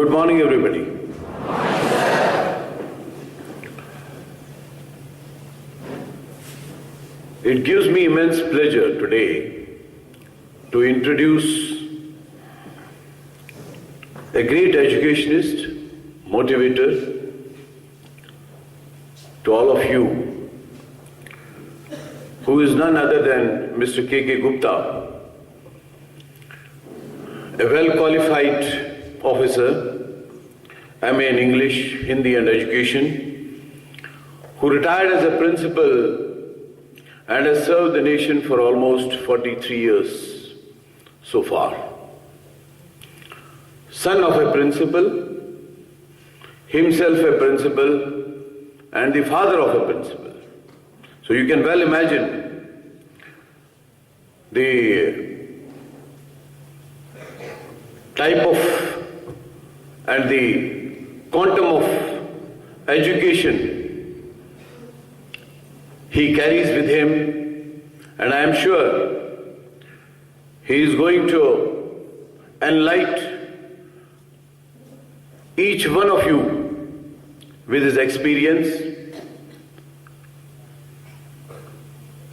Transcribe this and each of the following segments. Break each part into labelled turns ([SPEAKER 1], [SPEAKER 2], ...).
[SPEAKER 1] Good morning, everybody. It gives me immense pleasure today to introduce a great educationist, motivator to all of you, who is none other than Mr. K.K. Gupta, a well-qualified officer, MA in English, Hindi and Education, who retired as a principal and has served the nation for almost 43 years so far. Son of a principal, himself a principal, and the father of a principal. So you can well imagine the type of and the quantum of education he carries with him, and I am sure he is going to enlighten each one of you with his experience,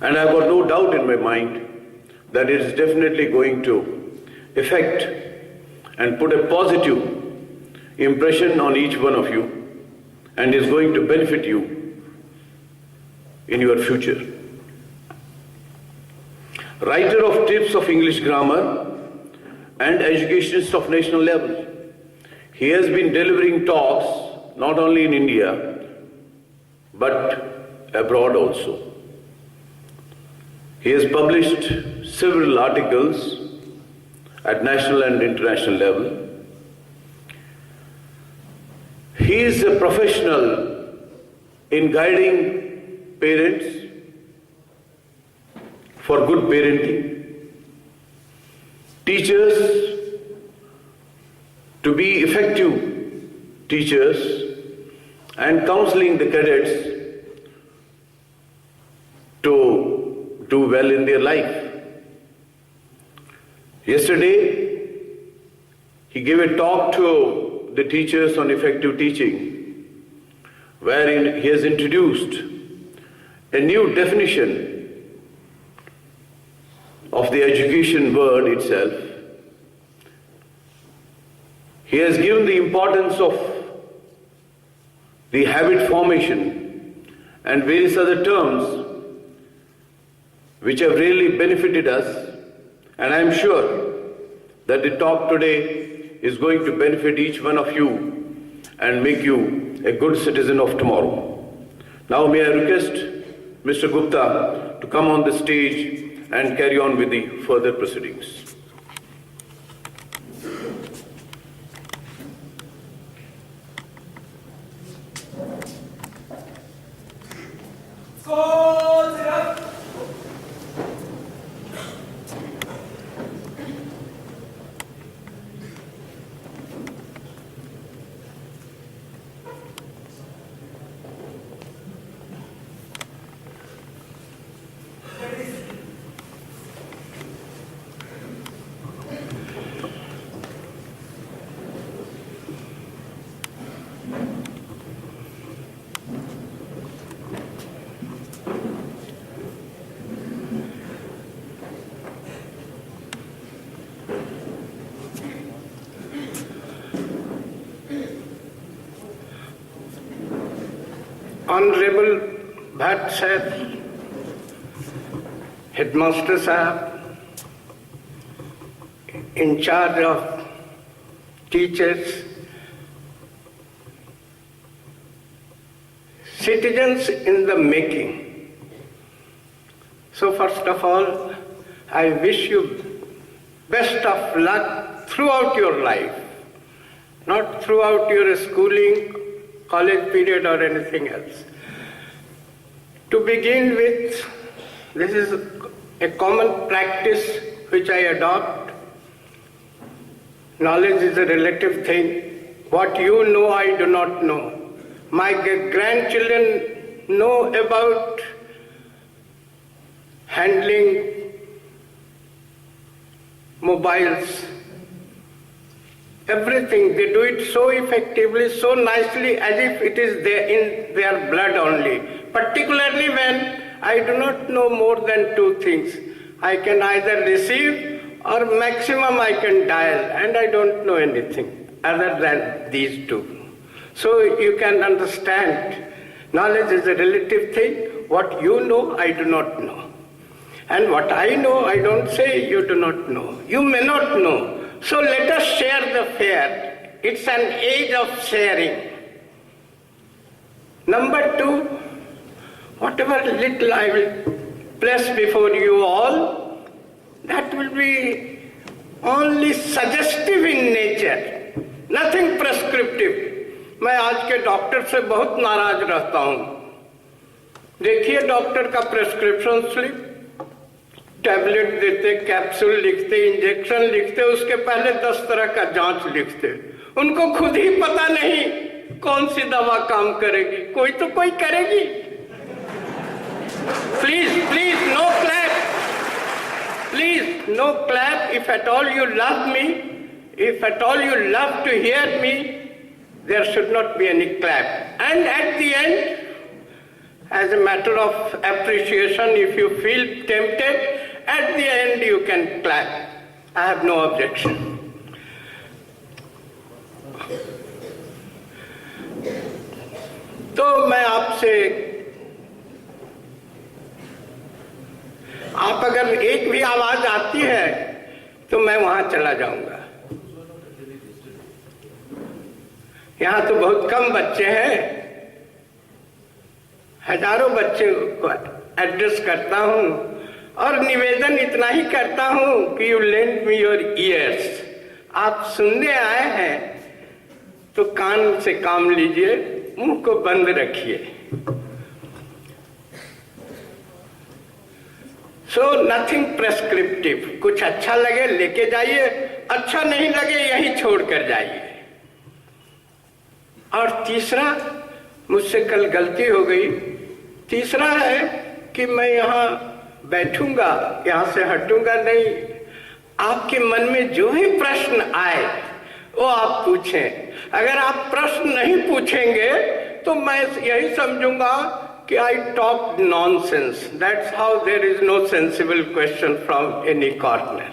[SPEAKER 1] and I have got no doubt in my mind that it is definitely going to affect and put a positive impression on each one of you and is going to benefit you in your future. Writer of tips of English grammar and educationist of national level, he has been delivering talks not only in India but abroad also. He has published several articles at national and international level. He is a professional in guiding parents for good parenting, teachers to be effective teachers, and counseling the cadets to do well in their life. Yesterday, he gave a talk to the teachers on effective teaching, wherein he has introduced a new definition of the education word itself. He has given the importance of the habit formation and various other terms which have really benefited us, and I am sure that the talk today is going to benefit each one of you and make you a good citizen of tomorrow. Now may I request Mr. Gupta to come on the stage and carry on with the further proceedings.
[SPEAKER 2] Honorable Bhatt Sahib, Headmaster Sahib, in charge of teachers, citizens in the making. So first of all, I wish you best of luck throughout your life, not throughout your schooling, college period or anything else. To begin with, this is a common practice which I adopt. Knowledge is a relative thing. What you know, I do not know. My grandchildren know about handling mobiles. everything. They do it so effectively, so nicely, as if it is there in their blood only. Particularly when I do not know more than two things. I can either receive or maximum I can dial, and I don't know anything other than these two. So you can understand, knowledge is a relative thing. What you know, I do not know. And what I know, I don't say you do not know. You may not know. So let us share the fare. It's an age of sharing. Number two, whatever little I will place before you all, that will be only suggestive in nature, nothing prescriptive. मैं आज के doctor से बहुत नाराज रहता हूं. देखिए doctor का प्रेस्क्रिप्शन स्लिप, टैबलेट देते, कैप्सूल लिखते, इंजेक्शन लिखते, उसके पहले 10 तरह का जांच लिखते. उनको खुद ही पता नहीं कौन सी दवा काम करेगी. कोई तो कोई करेगी. Please no clap. Please no clap. If at all you love me, if at all you love to hear me, there should not be any clap. And at the end, as a matter of appreciation, if you feel tempted, at the end you can clap. I have no objection. तो मैं आपसे, आप अगर एक भी आवाज आती है तो मैं वहां चला जाऊंगा. यहाँ तो बहुत कम बच्चे हैं. हजारों बच्चे को एड्रेस करता हूँ और निवेदन इतना ही करता हूँ कि you lend me your ears. आप सुनने आए हैं तो कान से काम लीजिए, मुंह को बंद रखिए. So nothing prescriptive. कुछ अच्छा लगे लेके जाइए, अच्छा नहीं लगे यहीं छोड़ कर जाइए. और तीसरा, मुझसे कल गलती हो गई. तीसरा है कि मैं यहाँ बैठूंगा, यहाँ से हटूंगा नहीं. आपके मन में जो ही प्रश्न आए वो आप पूछें. अगर आप प्रश्न नहीं पूछेंगे तो मैं यही समझूंगा कि I talk nonsense. That's how there is no sensible question from any corner.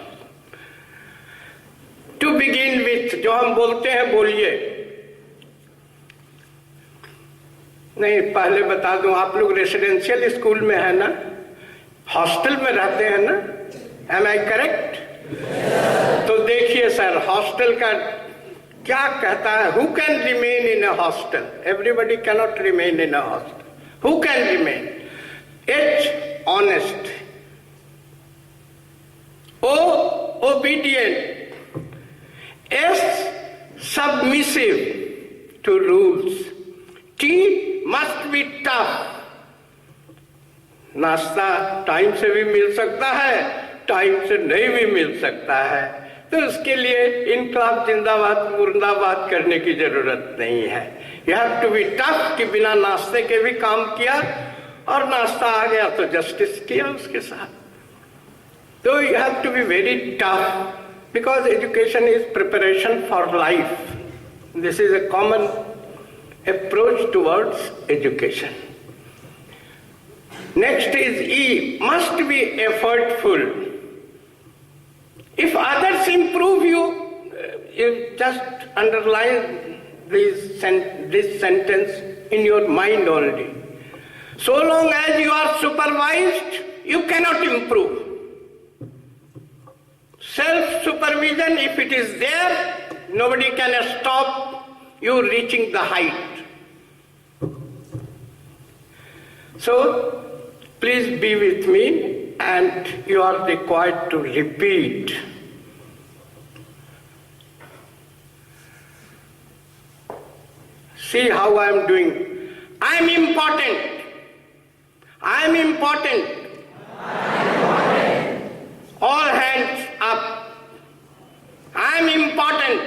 [SPEAKER 2] To begin with, जो हम बोलते हैं बोलिए. नहीं, पहले बता दूं, आप लोग रेसिडेंशियल स्कूल में है ना, हॉस्टल में रहते हैं ना? Am I correct? तो देखिए सर, हॉस्टल का क्या कहता है. Who can remain in a hostel? Everybody cannot remain in a hostel. Who can remain? H, honest. O, obedient. S, submissive to rules. T must be tough. नाश्ता time से भी मिल सकता है, टाइम से नहीं भी मिल सकता है. तो उसके लिए इनकलाब जिंदाबाद मुर्दाबाद करने की जरूरत नहीं है. You have to be tough कि बिना नाश्ते के भी काम किया, और नाश्ता आ गया तो जस्टिस किया उसके साथ. तो you have to be very tough, because education is preparation for life. This is a common approach towards education. Next is E, must be effortful. If others improve you, just underline this sentence in your mind only. So long as you are supervised, you cannot improve. Self-supervision, if it is there, nobody can stop you reaching the height. So, please be with me, and you are required to repeat. See how I am doing. I am important. I am important. All hands up. I am important.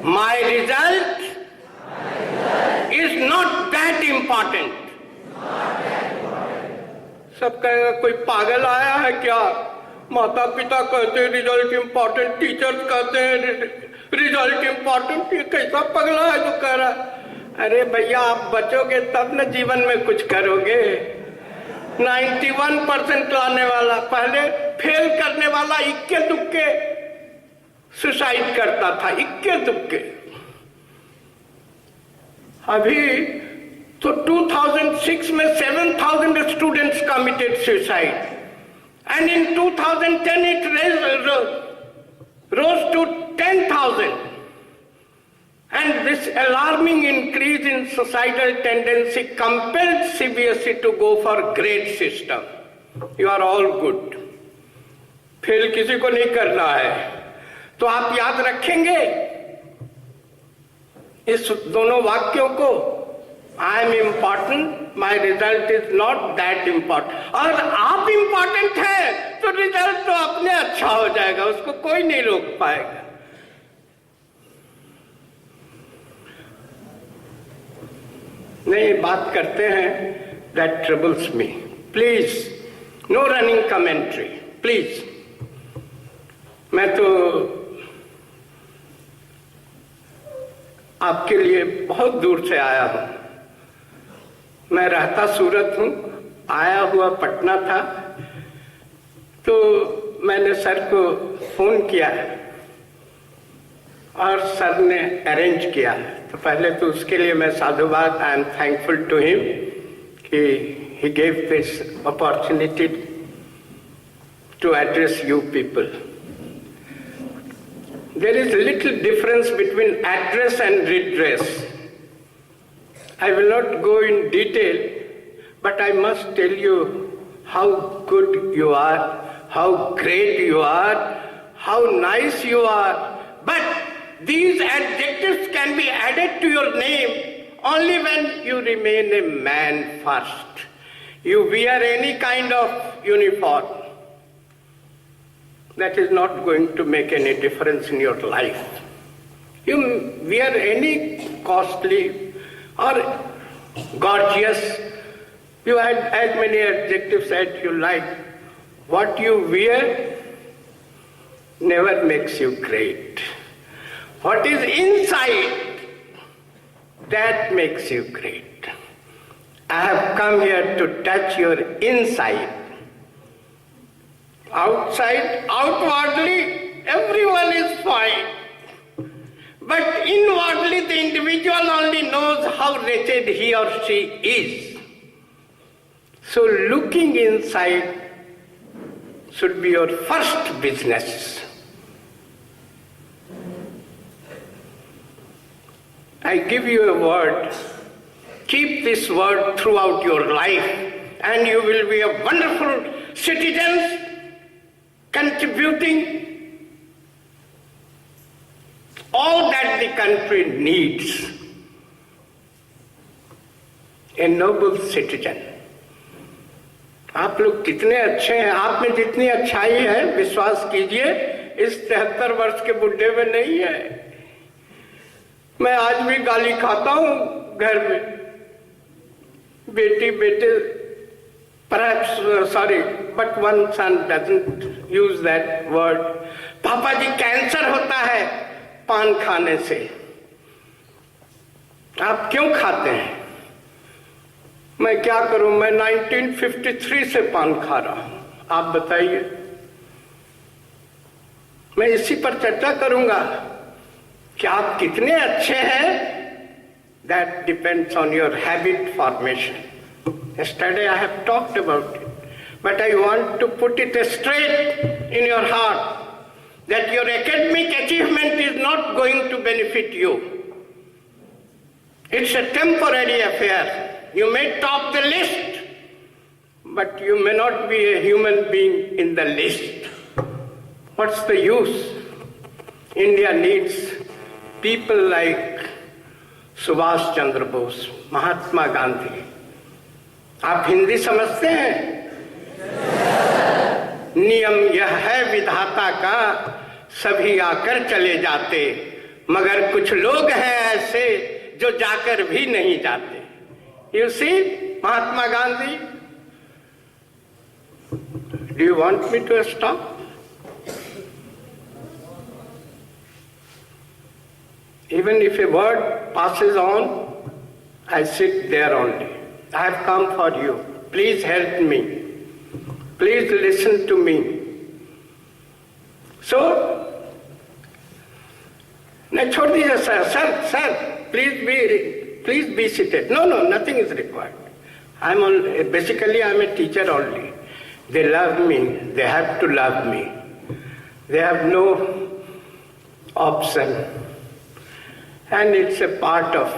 [SPEAKER 2] My result is not that important. सब कहेगा कोई पागल आया है क्या, माता पिता कहते हैं रिजल्ट इम्पोर्टेंट, टीचर्स कहते हैं रिजल्ट इम्पोर्टेंट। ये कैसा पगला है जो कह रहा है? अरे भैया, आप बचोगे तब न जीवन में कुछ करोगे। 91% लाने वाला, पहले फेल करने वाला इक्के दुक्के सुसाइड करता था, इक्के दुक्के। अभी तो 2006 में 7,000 students committed suicide, and in 2010 it rose to 10,000. And this alarming increase in societal tendency compelled CBSE to go for grade system. You are all good. Fail किसी को नहीं करना है। तो आप याद रखेंगे इस दोनों वाक्यों को, I am important, my result is not that important. और आप इम्पॉर्टेंट है तो रिजल्ट तो अपने अच्छा हो जाएगा, उसको कोई नहीं रोक पाएगा। नहीं, बात करते हैं that troubles me. Please no running commentary please. मैं तो आपके लिए बहुत दूर से आया हूं। मैं रहता सूरत हूं, आया हुआ पटना था, तो मैंने सर को फोन किया और सर ने अरेंज किया। तो पहले तो उसके लिए मैं साधुवाद, I am thankful to him कि he gave this opportunity to address you people. There is little difference between address and redress. I will not go in detail, but I must tell you how good you are, how great you are, how nice you are. But these adjectives can be added to your name only when you remain a man first. You wear any kind of uniform, that is not going to make any difference in your life. You wear any costly or gorgeous, you add as many adjectives as you like. What you wear never makes you great. What is inside, that makes you great. I have come here to touch your inside. Outside, outwardly, everyone is fine. But inwardly, the individual only knows how wretched he or she is. So looking inside should be your first business. I give you a word. Keep this word throughout your life, and you will be a wonderful citizen, contributing all that the country needs. A noble citizen. आप लोग कितने अच्छे हैं, आप में जितनी अच्छाई है विश्वास कीजिए इस 73 वर्ष के बुढ़े में नहीं है। मैं आज भी गाली खाता हूं घर में, बेटी बेटे, perhaps sorry, but one son doesn't use that word. पापा जी कैंसर होता है पान खाने से। आप क्यों खाते हैं? मैं क्या करूं, मैं 1953 से पान खा रहा हूं, आप बताइए। मैं इसी पर चर्चा करूंगा कि आप कितने अच्छे हैं। That depends on your habit formation. Yesterday I have talked about it, but I want to put it straight in your heart that your academic achievement is not going to benefit you. It's a temporary affair. You may top the list, but you may not be a human being in the list. What's the use? India needs people like Subhash Chandra Bose, Mahatma Gandhi. आप हिंदी समझते हैं? नियम यह है विधाता का, सभी आकर चले जाते, मगर कुछ लोग हैं ऐसे जो जाकर भी नहीं जाते। You see, Mahatma Gandhi. Do you want me to stop? Even if a word passes on, I sit there only. I have come for you. Please help me. Please listen to me. So, नहीं छोड़ दीजिए sir, sir, please be seated. No, nothing is required. Basically I'm a teacher only. They love me. They have to love me. They have no option. And it's a part of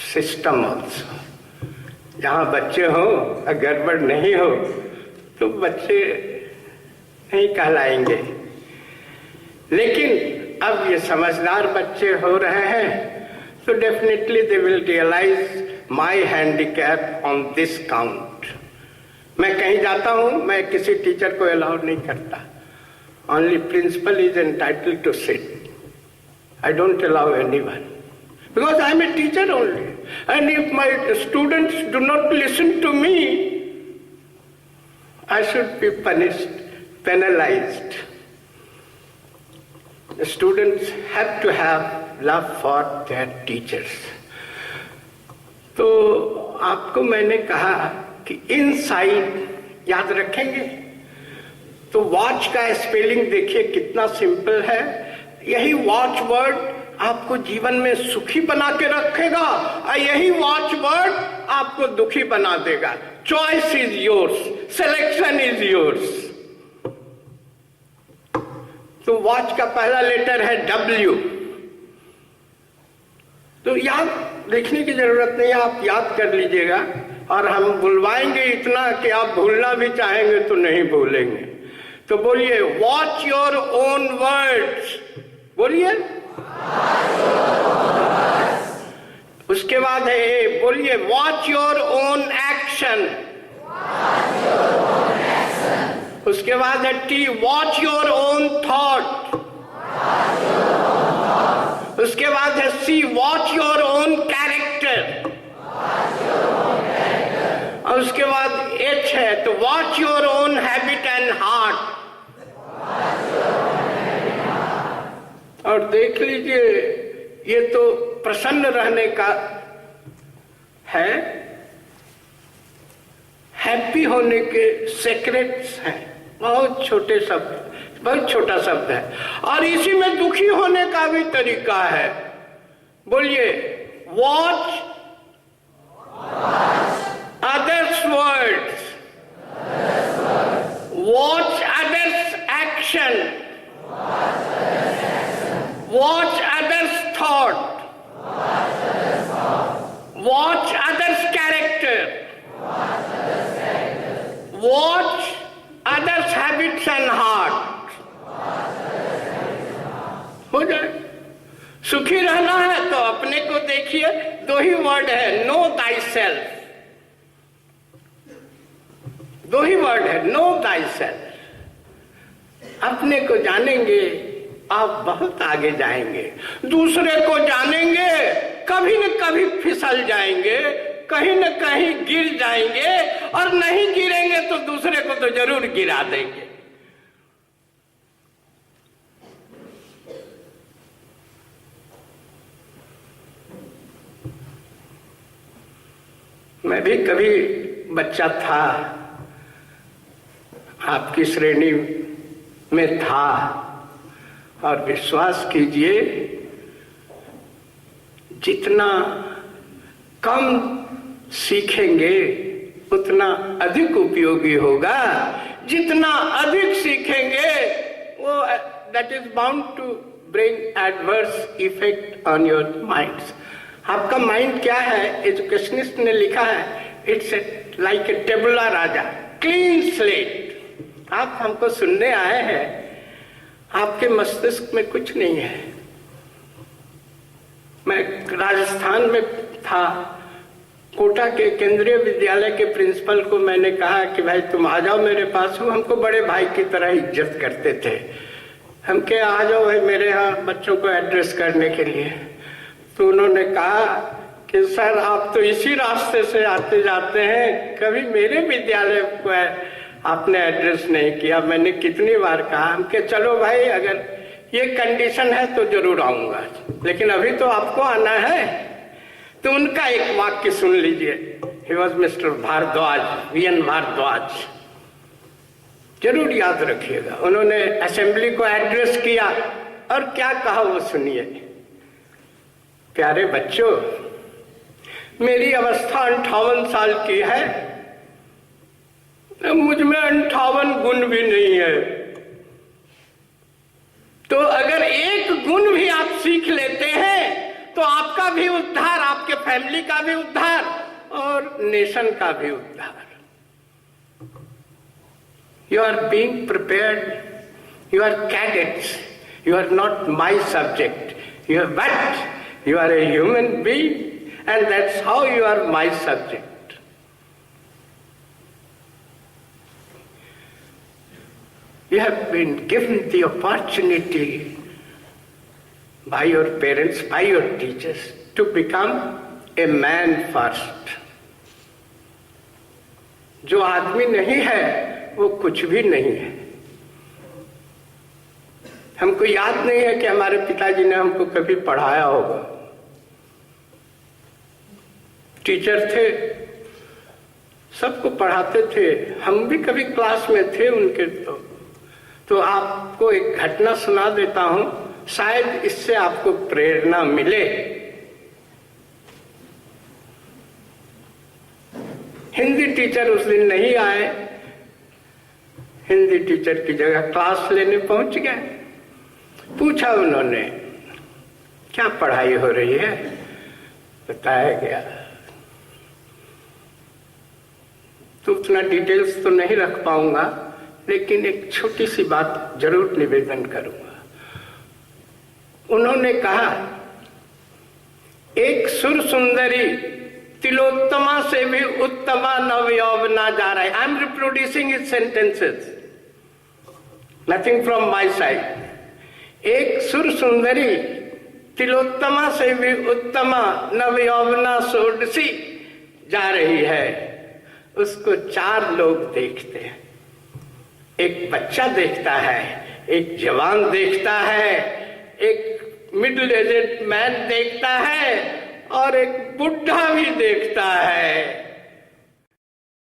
[SPEAKER 2] system also. जहाँ बच्चे हो, अगर गड़बड़ नहीं हो, तो बच्चे नहीं कहलाएंगे। लेकिन अब ये समझदार बच्चे हो रहे हैं, तो definitely they will realise my handicap on this count. मैं कहीं जाता हूँ, मैं किसी टीचर को अलाउ नहीं करता। Only principal is entitled to sit. I don't allow anyone because I am a teacher only. And if my students do not listen to me, I should be punished, penalized. The students have to have love for their teachers. तो आपको मैंने कहा कि inside याद रखेंगे, तो watch का spelling देखिए कितना सिंपल है। यही वॉच वर्ड आपको जीवन में सुखी बना के रखेगा और यही वॉच वर्ड आपको दुखी बना देगा। Choice is yours, selection is yours. तो वॉच का पहला लेटर है W। तो याद लिखने की जरूरत नहीं है, आप याद कर लीजिएगा। और हम बुलवाएंगे इतना कि आप भूलना भी चाहेंगे तो नहीं भूलेंगे। तो बोलिए वॉच योर ओन वर्ड्स। बोलिए। उसके बाद है ए, बोलिए वॉच योर ओन एक्शन। उसके बाद है T, watch your own thought. उसके बाद है सी, वॉच योर ओन कैरेक्टर। और उसके बाद एच है, तो watch your own habit and heart. और देख लीजिए, ये तो प्रसन्न रहने का है, हैप्पी होने के सीक्रेट्स हैं। बहुत छोटे शब्द, बहुत छोटा शब्द है। और इसी में दुखी होने का भी तरीका है। बोलिए watch others words, watch others action, watch others' thought, watch others' character, watch others' habits and heart। हो जाए। सुखी रहना है तो अपने को देखिए, दो ही वर्ड है, नो दाई सेल्फ। दो ही वर्ड है, नो दाई सेल्फ। अपने को जानेंगे, आप बहुत आगे जाएंगे। दूसरे को जानेंगे, कभी न कभी फिसल जाएंगे, कहीं न कहीं गिर जाएंगे, और नहीं गिरेंगे तो दूसरे को तो जरूर गिरा देंगे। मैं भी कभी बच्चा था, आपकी श्रेणी में था, और विश्वास कीजिए जितना कम सीखेंगे उतना अधिक उपयोगी होगा। जितना अधिक सीखेंगे वो that is bound to bring adverse effect on your minds. आपका माइंड क्या है, एजुकेशनिस्ट ने लिखा है, it's like a tabula rasa, clean slate. आप हमको सुनने आए हैं, आपके मस्तिष्क में कुछ नहीं है। मैं राजस्थान में था, कोटा के केंद्रीय विद्यालय के प्रिंसिपल को मैंने कहा कि भाई तुम आ जाओ मेरे पास। वो हमको बड़े भाई की तरह इज्जत करते थे। हम क्या आ जाओ भाई मेरे यहाँ बच्चों को एड्रेस करने के लिए। तो उन्होंने कहा कि सर आप तो इसी रास्ते से आते जाते हैं, कभी मेरे विद्यालय को आपने एड्रेस नहीं किया। मैंने कितनी बार कहा, हम के चलो भाई अगर ये कंडीशन है तो जरूर आऊंगा, लेकिन अभी तो आपको आना है। तो उनका एक वाक्य सुन लीजिए। He was mister Bhardwaj, VN Bhardwaj, जरूर याद रखिएगा। उन्होंने असेंबली को एड्रेस किया और क्या कहा वो सुनिए। प्यारे बच्चों, मेरी अवस्था 58 साल की है, मुझ में 58 गुण भी नहीं है। तो अगर एक गुण भी आप सीख लेते हैं तो आपका भी उद्धार, आपके फैमिली का भी उद्धार और नेशन का भी उद्धार। You are being prepared. You are cadets. You are not my subject. You are what? You are a human being, and that's how you are my subject. You have been given the opportunity by your parents, by your teachers, to become a man first. जो आदमी नहीं है वो कुछ भी नहीं है। हमको याद नहीं है कि हमारे पिताजी ने हमको कभी पढ़ाया होगा। टीचर थे, सबको पढ़ाते थे, हम भी कभी क्लास में थे उनके। तो आपको एक घटना सुना देता हूं, शायद इससे आपको प्रेरणा मिले। हिंदी टीचर उस दिन नहीं आए। हिंदी टीचर की जगह क्लास लेने पहुंच गए। पूछा उन्होंने, क्या पढ़ाई हो रही है? बताया गया। तो उतना डिटेल्स तो नहीं रख पाऊंगा, लेकिन एक छोटी सी बात जरूर निवेदन करूंगा। उन्होंने कहा, एक सुर सुंदरी तिलोत्तमा से भी उत्तमा नवयौवना जा रहा है। I am reproducing his sentences, nothing from my side. एक सुर सुंदरी तिलोत्तमा से भी उत्तमा नवयौवना सोडसी जा रही है। उसको 4 लोग देखते हैं। एक बच्चा देखता है, एक जवान देखता है, एक मिडिल एजेड मैन देखता है और एक बुढ़ा भी देखता है।